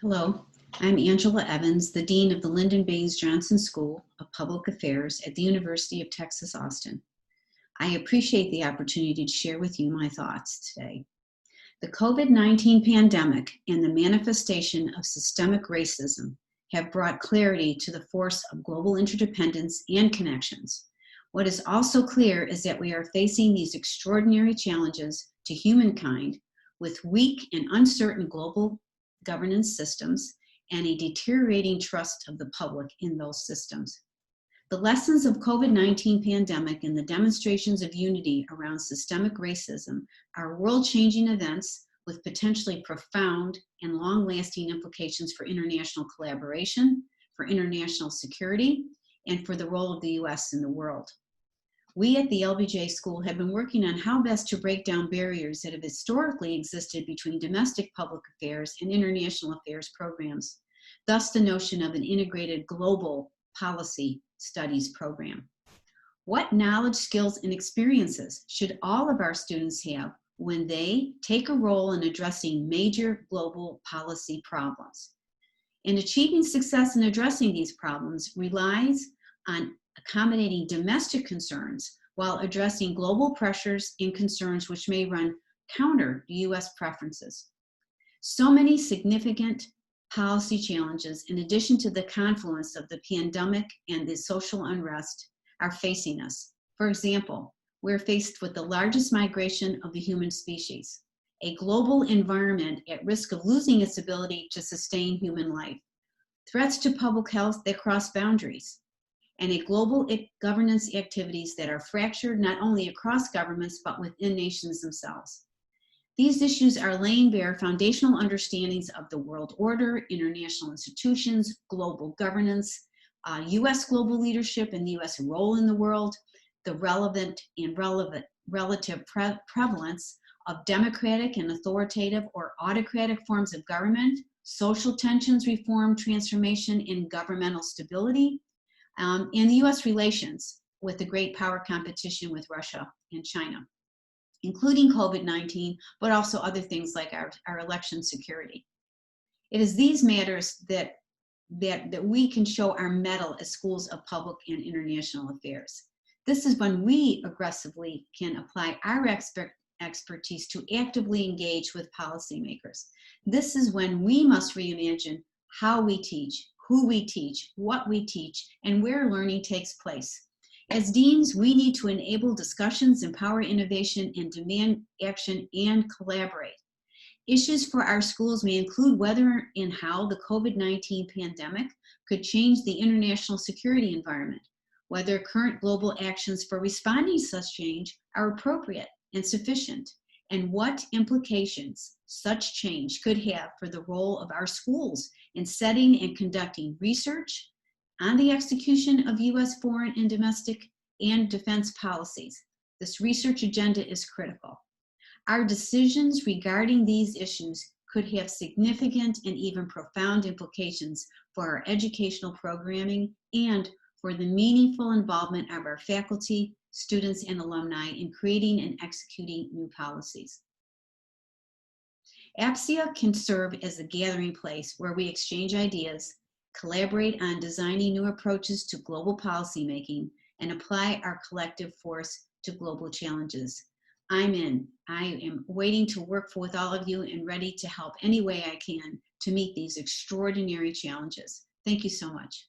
Hello, I'm Angela Evans, the Dean of the Lyndon Baines Johnson School of Public Affairs at the University of Texas, Austin. I appreciate the opportunity to share with you my thoughts today. The COVID-19 pandemic and the manifestation of systemic racism have brought clarity to the force of global interdependence and connections. What is also clear is that we are facing these extraordinary challenges to humankind with weak and uncertain global governance systems and a deteriorating trust of the public in those systems. The lessons of COVID-19 pandemic and the demonstrations of unity around systemic racism are world-changing events with potentially profound and long-lasting implications for international collaboration, for international security, and for the role of the U.S. in the world. We at the LBJ School have been working on how best to break down barriers that have historically existed between domestic public affairs and international affairs programs, thus the notion of an integrated global policy studies program. What knowledge, skills, and experiences should all of our students have when they take a role in addressing major global policy problems? And achieving success in addressing these problems relies on accommodating domestic concerns while addressing global pressures and concerns which may run counter to U.S. preferences. So many significant policy challenges, in addition to the confluence of the pandemic and the social unrest, are facing us. For example, we're faced with the largest migration of the human species, a global environment at risk of losing its ability to sustain human life, threats to public health that cross boundaries, and a global governance activities that are fractured not only across governments but within nations themselves. These issues are laying bare foundational understandings of the world order, international institutions, global governance, U.S. global leadership and the U.S. role in the world, the relevant and relative prevalence of democratic and authoritative or autocratic forms of government, social tensions, reform, transformation, and governmental stability, and the U.S. relations with the great power competition with Russia and China, including COVID-19, but also other things like our election security. It is these matters that we can show our mettle as schools of public and international affairs. This is when we aggressively can apply our expertise to actively engage with policymakers. This is when we must reimagine how we teach, who we teach, what we teach, and where learning takes place. As deans, we need to enable discussions, empower innovation, and demand action and collaborate. Issues for our schools may include whether and how the COVID-19 pandemic could change the international security environment, whether current global actions for responding to such change are appropriate and sufficient, and what implications such change could have for the role of our schools in setting and conducting research on the execution of U.S. foreign and domestic and defense policies. This research agenda is critical. Our decisions regarding these issues could have significant and even profound implications for our educational programming and for the meaningful involvement of our faculty, students, and alumni in creating and executing new policies. APSIA can serve as a gathering place where we exchange ideas, collaborate on designing new approaches to global policymaking, and apply our collective force to global challenges. I am waiting to work with all of you and ready to help any way I can to meet these extraordinary challenges. Thank you so much.